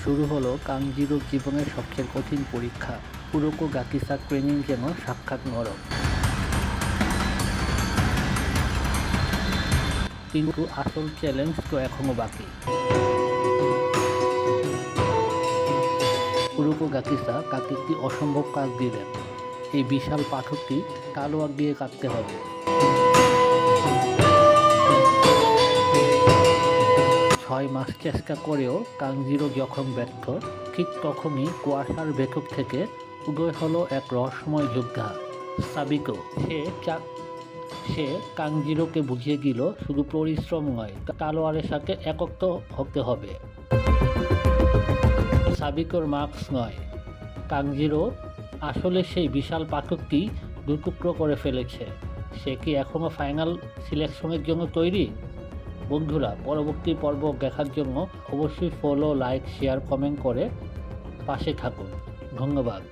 শুরু হলো কানজিরোর জীবনের সবচেয়ে কঠিন পরীক্ষা। কুরোকো গাকিসার ট্রেনিং যেন সাক্ষাৎ নরক। কিন্তু আসল চ্যালেঞ্জ তো এখনো বাকি। কুরোকো গাকিসা তাকে একটি অসম্ভব কাজ দিলেন। এই বিশাল পাথরটি তালোয়ার দিয়ে কাটতে হবে। 6 মাস চেষ্টা করেও কানজিরো যখন ব্যর্থ, ঠিক তখনই কুয়াশার ভেতর থেকে উদয় হলো এক রহস্যময় যোদ্ধা, সাবিকো। সে কানজিরোকে বুঝিয়ে দিল শুধু পরিশ্রম নয়, তালোয়ারের সাথে একত্র হতে হবে। সাবিকোর মার্কস নয়, কানজিরো আসলে সেই বিশাল পাথরটি দুটুকরো করে ফেলেছে। সে কি এখনও ফাইনাল সিলেকশনের জন্য তৈরি? বন্ধুরা, পরবর্তী পর্ব দেখার জন্য অবশ্যই ফলো, লাইক, শেয়ার, কমেন্ট করে পাশে থাকুন। ধন্যবাদ।